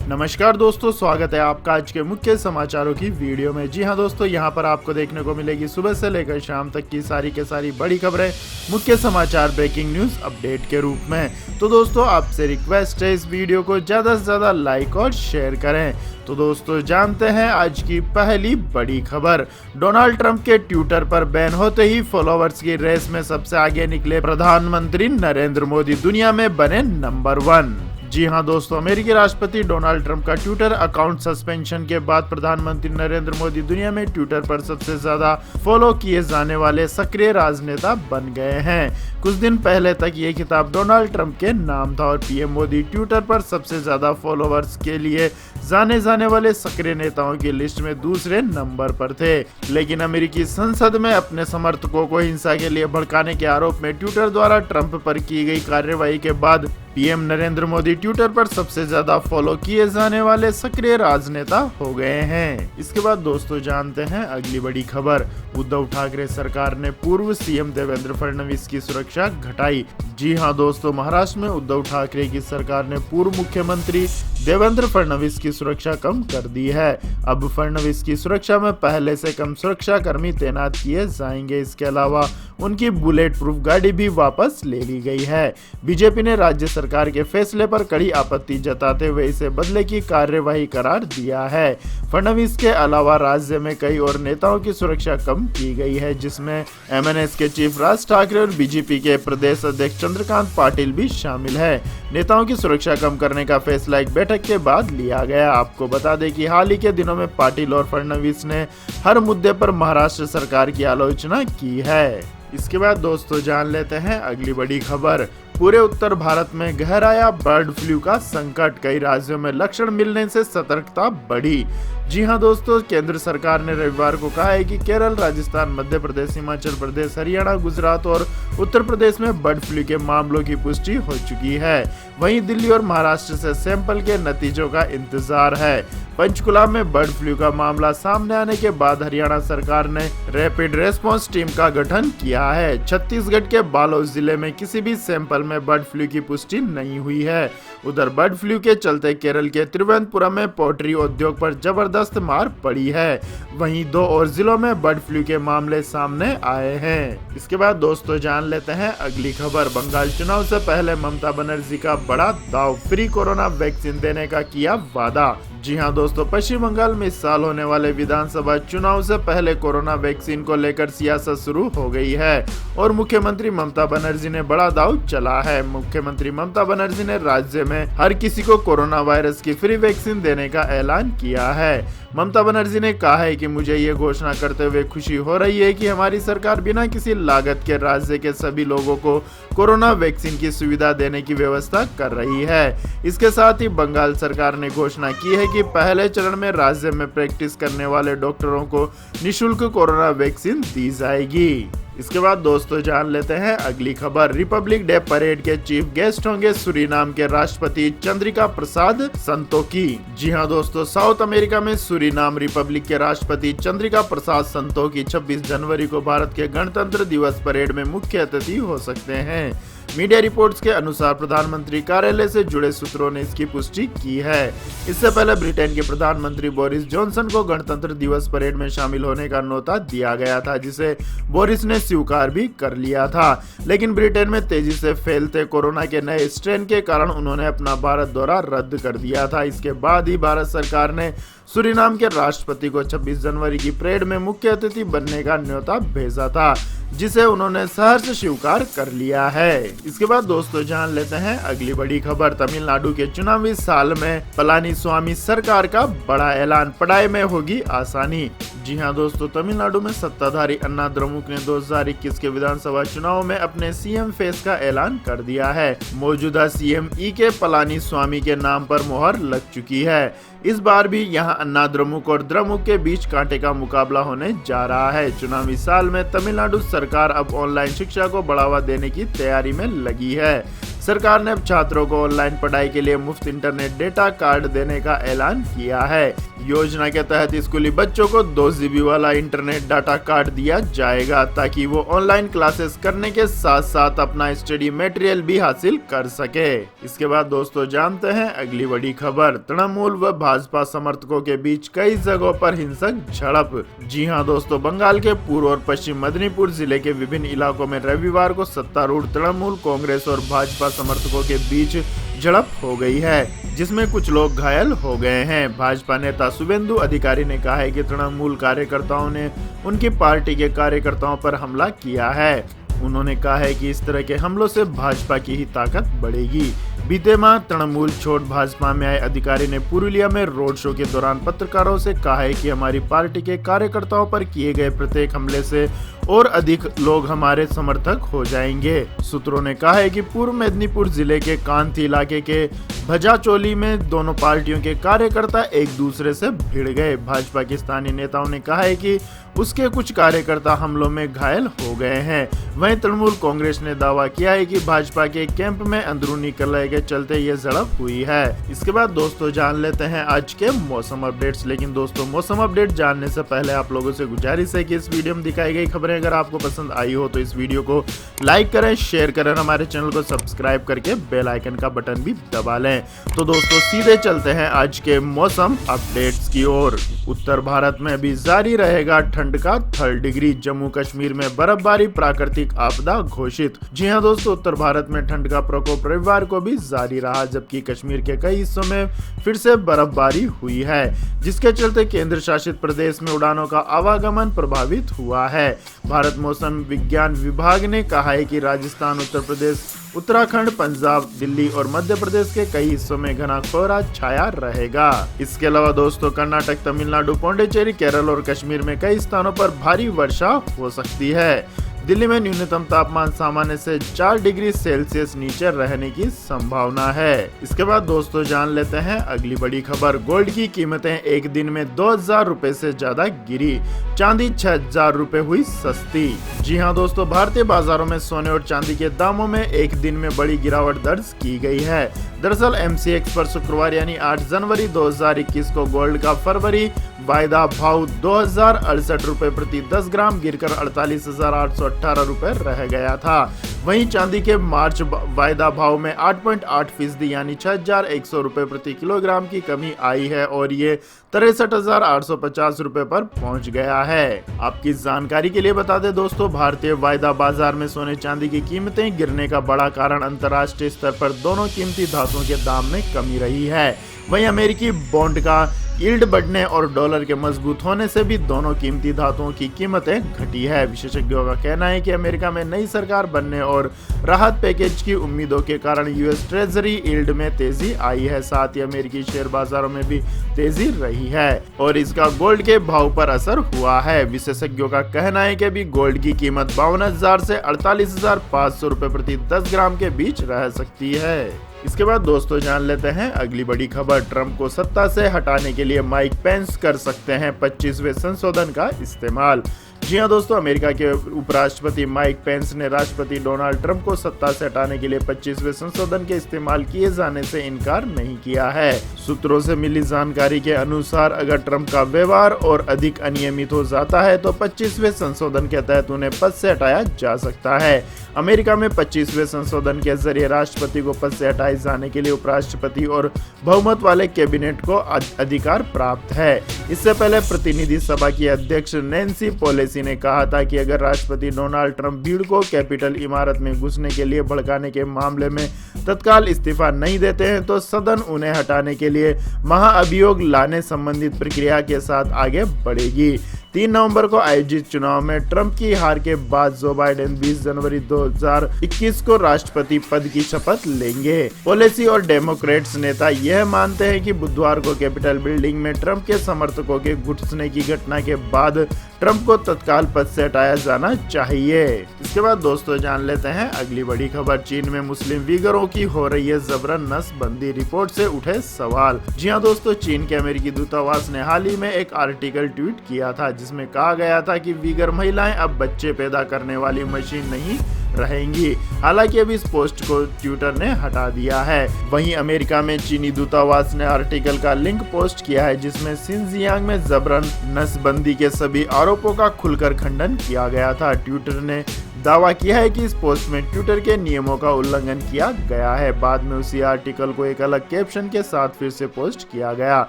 नमस्कार दोस्तों, स्वागत है आपका आज के मुख्य समाचारों की वीडियो में। जी हां दोस्तों, यहां पर आपको देखने को मिलेगी सुबह से लेकर शाम तक की सारी के सारी बड़ी खबरें मुख्य समाचार ब्रेकिंग न्यूज अपडेट के रूप में। तो दोस्तों, आपसे रिक्वेस्ट है इस वीडियो को ज़्यादा से ज़्यादा लाइक और शेयर करें। तो दोस्तों, जानते हैं आज की पहली बड़ी खबर। डोनाल्ड ट्रंप के ट्विटर पर बैन होते ही फॉलोअर्स की रेस में सबसे आगे निकले प्रधानमंत्री नरेंद्र मोदी, दुनिया में बने नंबर 1। जी हां दोस्तों, अमेरिकी राष्ट्रपति डोनाल्ड ट्रंप का ट्विटर अकाउंट सस्पेंशन के बाद प्रधानमंत्री नरेंद्र मोदी दुनिया में ट्विटर पर सबसे ज्यादा फॉलो किए जाने वाले सक्रिय राजनेता बन गए हैं। कुछ दिन पहले तक ये खिताब डोनाल्ड ट्रंप के नाम था और पीएम मोदी ट्विटर पर सबसे ज्यादा फॉलोअर्स के लिए जाने वाले सक्रिय नेताओं की लिस्ट में दूसरे नंबर पर थे। लेकिन अमेरिकी संसद में अपने समर्थकों को हिंसा के लिए भड़काने के आरोप में ट्विटर द्वारा ट्रंप पर की गई कार्रवाई के बाद पीएम नरेंद्र मोदी ट्विटर पर सबसे ज्यादा फॉलो किए जाने वाले सक्रिय राजनेता हो गए हैं। इसके बाद दोस्तों, जानते हैं अगली बड़ी खबर। उद्धव ठाकरे सरकार ने पूर्व सीएम देवेंद्र फडणवीस की सुरक्षा घटाई। जी हां दोस्तों, महाराष्ट्र में उद्धव ठाकरे की सरकार ने पूर्व मुख्यमंत्री देवेंद्र फडणवीस की सुरक्षा कम कर दी है। अब फडणवीस की सुरक्षा में पहले से कम सुरक्षा कर्मी तैनात किए जाएंगे। इसके अलावा उनकी बुलेट प्रूफ गाड़ी भी वापस ले ली गई है। बीजेपी ने राज्य सरकार के फैसले पर कड़ी आपत्ति जताते हुए इसे बदले की कार्यवाही करार दिया है। फडणवीस के अलावा राज्य में कई और नेताओं की सुरक्षा कम की गई है, जिसमें एमएनएस के चीफ राज ठाकरे और बीजेपी के प्रदेश अध्यक्ष चंद्रकांत पाटिल भी शामिल है। नेताओं की सुरक्षा कम करने का फैसला एक बैठक के बाद लिया गया। आपको बता दें कि हाल ही के दिनों में पाटिल और फडणवीस ने हर मुद्दे पर महाराष्ट्र सरकार की आलोचना की है। इसके बाद दोस्तों, जान लेते हैं अगली बड़ी खबर। पूरे उत्तर भारत में गहराया बर्ड फ्लू का संकट, कई राज्यों में लक्षण मिलने से सतर्कता बढ़ी। जी हां दोस्तों, केंद्र सरकार ने रविवार को कहा है कि केरल, राजस्थान, मध्य प्रदेश, हिमाचल प्रदेश, हरियाणा, गुजरात और उत्तर प्रदेश में बर्ड फ्लू के मामलों की पुष्टि हो चुकी है। वहीं दिल्ली और महाराष्ट्र से सैंपल के नतीजों का इंतजार है। पंचकुला में बर्ड फ्लू का मामला सामने आने के बाद हरियाणा सरकार ने रैपिड रेस्पॉन्स टीम का गठन किया है। छत्तीसगढ़ के बालोद जिले में किसी भी सैंपल में बर्ड फ्लू की पुष्टि नहीं हुई है। उधर बर्ड फ्लू के चलते केरल के तिरुवनंतपुरम में पोल्ट्री उद्योग पर जबरदस्त मार पड़ी है। वहीं 2 और जिलों में बर्ड फ्लू के मामले सामने आए हैं। इसके बाद दोस्तों, जान लेते हैं अगली खबर। बंगाल चुनाव से पहले ममता बनर्जी का बड़ा दाव, फ्री कोरोना वैक्सीन देने का किया वादा। जी हां दोस्तों, पश्चिम बंगाल में इस साल होने वाले विधानसभा चुनाव से पहले कोरोना वैक्सीन को लेकर सियासत शुरू हो गई है और मुख्यमंत्री ममता बनर्जी ने बड़ा दाव चला है। मुख्यमंत्री ममता बनर्जी ने राज्य में हर किसी को कोरोना वायरस की फ्री वैक्सीन देने का ऐलान किया है। ममता बनर्जी ने कहा है कि मुझे ये घोषणा करते हुए खुशी हो रही है कि हमारी सरकार बिना किसी लागत के राज्य के सभी लोगों को कोरोना वैक्सीन की सुविधा देने की व्यवस्था कर रही है। इसके साथ ही बंगाल सरकार ने घोषणा की है कि पहले चरण में राज्य में प्रैक्टिस करने वाले डॉक्टरों को निःशुल्क कोरोना वैक्सीन दी जाएगी। इसके बाद दोस्तों, जान लेते हैं अगली खबर। रिपब्लिक डे परेड के चीफ गेस्ट होंगे सूरीनाम के राष्ट्रपति चंद्रिका प्रसाद संतोखी। जी हां दोस्तों, साउथ अमेरिका में सूरीनाम रिपब्लिक के राष्ट्रपति चंद्रिका प्रसाद संतोखी 26 जनवरी को भारत के गणतंत्र दिवस परेड में मुख्य अतिथि हो सकते हैं। मीडिया रिपोर्ट्स के अनुसार प्रधानमंत्री कार्यालय से जुड़े सूत्रों ने इसकी पुष्टि की है। इससे पहले ब्रिटेन के प्रधानमंत्री बोरिस जॉनसन को गणतंत्र दिवस परेड में शामिल होने का न्योता दिया गया था, जिसे बोरिस ने स्वीकार भी कर लिया था। लेकिन ब्रिटेन में तेजी से फैलते कोरोना के नए स्ट्रेन के कारण उन्होंने अपना भारत दौरा रद्द कर दिया था। इसके बाद ही भारत सरकार ने सूरीनाम के राष्ट्रपति को 26 जनवरी की परेड में मुख्य अतिथि बनने का न्योता भेजा था, जिसे उन्होंने सहर्ष स्वीकार कर लिया है। इसके बाद दोस्तों, जान लेते हैं अगली बड़ी खबर। तमिलनाडु के चुनावी साल में पलानीस्वामी सरकार का बड़ा ऐलान, पढ़ाई में होगी आसानी। जी हां दोस्तों, तमिलनाडु में सत्ताधारी अन्ना द्रमुक ने 2021 के विधानसभा चुनाव में अपने सीएम फेस का ऐलान कर दिया है। मौजूदा सीएम के पलानीस्वामी के नाम पर मुहर लग चुकी है। इस बार भी यहां अन्ना द्रमुक और द्रमुक के बीच कांटे का मुकाबला होने जा रहा है। चुनावी साल में तमिलनाडु सरकार अब ऑनलाइन शिक्षा को बढ़ावा देने की तैयारी में लगी है। सरकार ने अब छात्रों को ऑनलाइन पढ़ाई के लिए मुफ्त इंटरनेट डेटा कार्ड देने का ऐलान किया है। योजना के तहत स्कूली बच्चों को 2 GB वाला इंटरनेट डाटा कार्ड दिया जाएगा ताकि वो ऑनलाइन क्लासेस करने के साथ साथ अपना स्टडी मटेरियल भी हासिल कर सके। इसके बाद दोस्तों जानते हैं अगली बड़ी खबर। तृणमूल व भाजपा समर्थकों के बीच कई जगहों पर हिंसक झड़प। जी हां दोस्तों, बंगाल के पूर्व और पश्चिम मेदिनीपुर जिले के विभिन्न इलाकों में रविवार को सत्तारूढ़ तृणमूल कांग्रेस और भाजपा समर्थकों के बीच झड़प हो गई है, जिसमें कुछ लोग घायल हो गए हैं। भाजपा नेता शुभेंदु अधिकारी ने कहा है कि तृणमूल कार्यकर्ताओं ने उनकी पार्टी के कार्यकर्ताओं पर हमला किया है। उन्होंने कहा है कि इस तरह के हमलों से भाजपा की ही ताकत बढ़ेगी। बीते माह तृणमूल छोड़ भाजपा में आए अधिकारी ने पुरुलिया में रोड शो के दौरान पत्रकारों से कहा है कि हमारी पार्टी के कार्यकर्ताओं पर किए गए प्रत्येक हमले से और अधिक लोग हमारे समर्थक हो जाएंगे। सूत्रों ने कहा है कि पूर्व मेदिनीपुर जिले के कांथी इलाके के भजाचोली में दोनों पार्टियों के कार्यकर्ता एक दूसरे से भिड़ गए। भाजपा के स्थानीय नेताओं ने कहा है कि उसके कुछ कार्यकर्ता हमलों में घायल हो गए हैं। वहीं तृणमूल कांग्रेस ने दावा किया है कि भाजपा के कैंप में अंदरूनी कलह के चलते ये झड़प हुई है। इसके बाद दोस्तों जान लेते हैं आज के मौसम अपडेट्स। लेकिन दोस्तों मौसम अपडेट जानने से पहले आप लोगों से गुजारिश है कि इस वीडियो में दिखाई गई खबरें अगर आपको पसंद आई हो तो इस वीडियो को लाइक करें, शेयर करें, हमारे चैनल को सब्सक्राइब करके बेल आइकन का बटन भी दबा लें। तो दोस्तों सीधे चलते हैं आज के मौसम अपडेट्स की ओर। उत्तर भारत में भी जारी रहेगा ठंड का 3rd डिग्री। जम्मू कश्मीर में बर्फबारी प्राकृतिक आपदा घोषित। जी हां दोस्तों, उत्तर भारत में ठंड का प्रकोप रविवार को भी जारी रहा, जबकि कश्मीर के कई हिस्सों में फिर से बर्फबारी हुई है, जिसके चलते केंद्र शासित प्रदेश में उड़ानों का आवागमन प्रभावित हुआ है। भारत मौसम विज्ञान विभाग ने कहा है कि राजस्थान, उत्तर प्रदेश, उत्तराखंड, पंजाब, दिल्ली और मध्य प्रदेश के कई हिस्सों में घना कोहरा छाया रहेगा। इसके अलावा दोस्तों कर्नाटक, तमिलनाडु, पौंडीचेरी, केरल और कश्मीर में कई स्थानों पर भारी वर्षा हो सकती है। दिल्ली में न्यूनतम तापमान सामान्य से 4 डिग्री सेल्सियस नीचे रहने की संभावना है। इसके बाद दोस्तों जान लेते हैं अगली बड़ी खबर। गोल्ड की कीमतें एक दिन में 2000 रुपए से ज्यादा गिरी। चांदी 6000 रुपए हुई सस्ती। जी हां दोस्तों, भारतीय बाजारों में सोने और चांदी के दामों में एक दिन में बड़ी गिरावट दर्ज की गई है। दरअसल MCX पर शुक्रवार यानी 8 जनवरी 2021 को गोल्ड का फरवरी वायदा भाव 2068 रुपए प्रति 10 ग्राम गिरकर 48,818 रुपए रह गया था। वहीं चांदी के मार्च वायदा भाव में 8.8% यानी 6,100 रुपए प्रति किलोग्राम की कमी आई है और ये 63,850 रुपए पर पहुंच गया है। आपकी जानकारी के लिए बता दें दोस्तों, भारतीय वायदा बाजार में सोने चांदी की कीमतें गिरने का बड़ा कारण अंतर्राष्ट्रीय स्तर पर दोनों कीमती धातुओं के दाम में कमी रही है। वहीं अमेरिकी बॉन्ड का यील्ड बढ़ने और डॉलर के मजबूत होने से भी दोनों कीमती धातुओं की कीमतें घटी है। विशेषज्ञों का कहना है कि अमेरिका में नई सरकार बनने और राहत पैकेज की उम्मीदों के कारण यूएस ट्रेजरी यील्ड में तेजी आई है। साथ ही अमेरिकी शेयर बाजारों में भी तेजी रही है और इसका गोल्ड के भाव पर असर हुआ है। विशेषज्ञों का कहना है कि अभी गोल्ड की कीमत 52,000 से 48,500 रुपए प्रति 10 ग्राम के बीच रह सकती है। इसके बाद दोस्तों जान लेते हैं अगली बड़ी खबर। ट्रंप को सत्ता से हटाने के लिए माइक पेंस कर सकते हैं 25वें संशोधन का इस्तेमाल। जी हां दोस्तों, अमेरिका के उपराष्ट्रपति माइक पेंस ने राष्ट्रपति डोनाल्ड ट्रंप को सत्ता से हटाने के लिए 25वें संशोधन के इस्तेमाल किए जाने से इनकार नहीं किया है। सूत्रों से मिली जानकारी के अनुसार अगर ट्रंप का व्यवहार और अधिक अनियमित हो जाता है तो 25वें संशोधन के तहत उन्हें पद से हटाया जा सकता है। अमेरिका में 25वें संशोधन के जरिए राष्ट्रपति को पद से हटाए जाने के लिए उपराष्ट्रपति और बहुमत वाले कैबिनेट को अधिकार प्राप्त है। इससे पहले प्रतिनिधि सभा की अध्यक्ष नैन्सी पेलोसी ने कहा था कि अगर राष्ट्रपति डोनाल्ड ट्रंप भीड़ को कैपिटल इमारत में घुसने के लिए भड़काने के मामले में तत्काल इस्तीफा नहीं देते हैं तो सदन उन्हें हटाने के लिए महाअभियोग लाने संबंधित प्रक्रिया के साथ आगे बढ़ेगी। 3 नवंबर को आयोजित चुनाव में ट्रंप की हार के बाद जो बाइडेन 20 जनवरी 2021 को राष्ट्रपति पद की शपथ लेंगे। पेलोसी और डेमोक्रेट्स नेता यह मानते हैं कि बुधवार को कैपिटल बिल्डिंग में ट्रंप के समर्थकों के घुसने की घटना के बाद ट्रंप को तत्काल पद से हटाया जाना चाहिए। इसके बाद दोस्तों जान लेते हैं अगली बड़ी खबर। चीन में मुस्लिम वीगरों की हो रही है जबरन नसबंदी, रिपोर्ट से उठे सवाल। जी हां दोस्तों, चीन के अमेरिकी दूतावास ने हाल ही में एक आर्टिकल ट्वीट किया था जिसमें कहा गया था कि वीगर महिलाएं अब बच्चे पैदा करने वाली मशीन नहीं रहेंगी। हालांकि अब इस पोस्ट को ट्विटर ने हटा दिया है। वहीं अमेरिका में चीनी दूतावास ने आर्टिकल का लिंक पोस्ट किया है जिसमें शिनजियांग में जबरन नसबंदी के सभी आरोपों का खुलकर खंडन किया गया था। ट्विटर ने दावा किया है कि इस पोस्ट में ट्विटर के नियमों का उल्लंघन किया गया है। बाद में उसी आर्टिकल को एक अलग कैप्शन के साथ फिर से पोस्ट किया गया।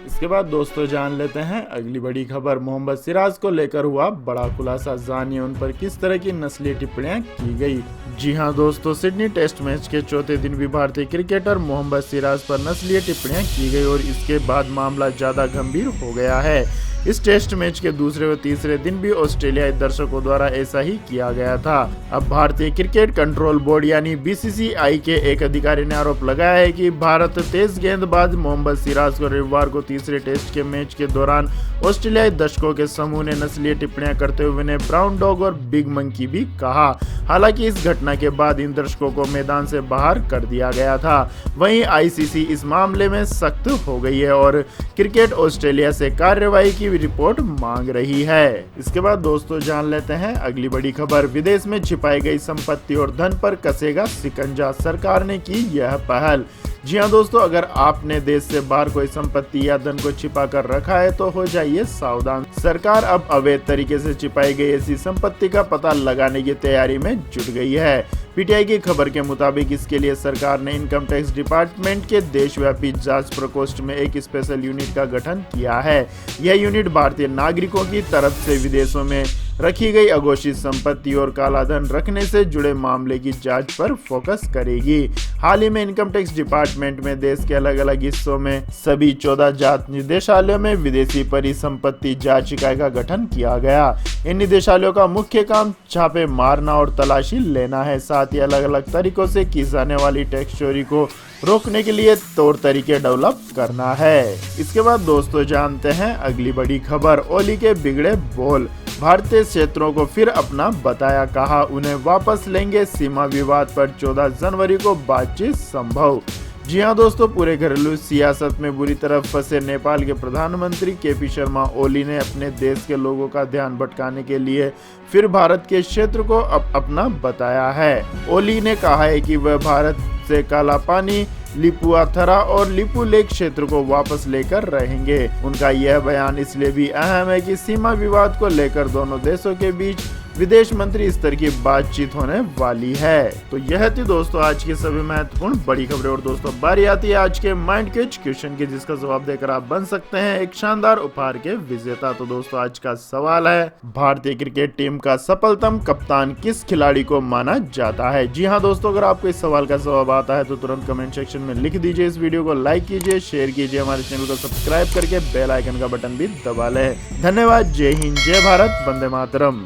इसके बाद दोस्तों जान लेते हैं अगली बड़ी खबर। मोहम्मद सिराज को लेकर हुआ बड़ा खुलासा, जानिए उन पर किस तरह की नस्लीय टिप्पणियां की गई। जी हां दोस्तों, सिडनी टेस्ट मैच के चौथे दिन भी भारतीय क्रिकेटर मोहम्मद सिराज पर नस्लीय टिप्पणियां की गई और इसके बाद मामला ज्यादा गंभीर हो गया है। इस टेस्ट मैच के दूसरे व तीसरे दिन भी ऑस्ट्रेलियाई दर्शकों द्वारा ऐसा ही किया गया था। अब भारतीय क्रिकेट कंट्रोल बोर्ड यानी बीसीसीआई के एक अधिकारी ने आरोप लगाया है कि भारत तेज गेंदबाज मोहम्मद सिराज को रविवार को तीसरे टेस्ट के मैच के दौरान ऑस्ट्रेलियाई दर्शकों के समूह ने नस्लीय टिप्पणियां करते हुए उन्हें ब्राउन डॉग और बिग मंकी भी कहा। हालांकि इस घटना के बाद इन दर्शकों को मैदान से बाहर कर दिया गया था। वहीं आईसीसी इस मामले में सख्त हो गई है और क्रिकेट ऑस्ट्रेलिया से कार्रवाई की रिपोर्ट मांग रही है। इसके बाद दोस्तों जान लेते हैं अगली बड़ी खबर। विदेश में छिपाई गई संपत्ति और धन पर कसेगा शिकंजा, सरकार ने की यह पहल। जी हां दोस्तों, अगर आपने देश से बाहर कोई संपत्ति या धन को छिपा कर रखा है तो हो जाइए सावधान। सरकार अब अवैध तरीके से छिपाई गई ऐसी संपत्ति का पता लगाने की तैयारी में जुट गई है। पीटीआई की खबर के मुताबिक इसके लिए सरकार ने इनकम टैक्स डिपार्टमेंट के देशव्यापी जांच प्रकोष्ठ में एक स्पेशल यूनिट का गठन किया है। यह यूनिट भारतीय नागरिकों की तरफ से विदेशों में रखी गई अघोषित संपत्ति और कालाधन रखने से जुड़े मामले की जांच पर फोकस करेगी। हाल ही में इनकम टैक्स डिपार्टमेंट में देश के अलग अलग हिस्सों में सभी 14 जांच निदेशालयों में विदेशी परिसंपत्ति जांच इकाई का गठन किया गया। इन निदेशालयों का मुख्य काम छापे मारना और तलाशी लेना है। साथ ही अलग अलग तरीकों से की जाने वाली टैक्स चोरी को रोकने के लिए तौर तरीके डेवलप करना है। इसके बाद दोस्तों जानते हैं अगली बड़ी खबर। ओली के बिगड़े बोल, भारतीय क्षेत्रों को फिर अपना बताया, कहा उन्हें वापस लेंगे, सीमा विवाद पर 14 जनवरी को बातचीत संभव। जी हां दोस्तों, पूरे घरेलू सियासत में बुरी तरह फंसे नेपाल के प्रधानमंत्री केपी शर्मा ओली ने अपने देश के लोगों का ध्यान भटकाने के लिए फिर भारत के क्षेत्र को अपना बताया है। ओली ने कहा है कि वह भारत से काला पानी, लिपुआथरा और लिपु लेक क्षेत्र को वापस लेकर रहेंगे। उनका यह बयान इसलिए भी अहम है कि सीमा विवाद को लेकर दोनों देशों के बीच विदेश मंत्री स्तर की बातचीत होने वाली है। तो यह थी दोस्तों आज की सभी महत्वपूर्ण बड़ी खबरें। और दोस्तों बारी आती है आज के माइंड क्विज क्वेश्चन की, जिसका जवाब देकर आप बन सकते हैं एक शानदार उपहार के विजेता। तो दोस्तों आज का सवाल है, भारतीय क्रिकेट टीम का सफलतम कप्तान किस खिलाड़ी को माना जाता है। जी हाँ दोस्तों, अगर आपको इस सवाल का जवाब आता है तो तुरंत कमेंट सेक्शन में लिख दीजिए। इस वीडियो को लाइक कीजिए, शेयर कीजिए, हमारे चैनल को सब्सक्राइब करके बेल आइकन का बटन भी दबा लें। धन्यवाद। जय हिंद, जय भारत, वंदे मातरम।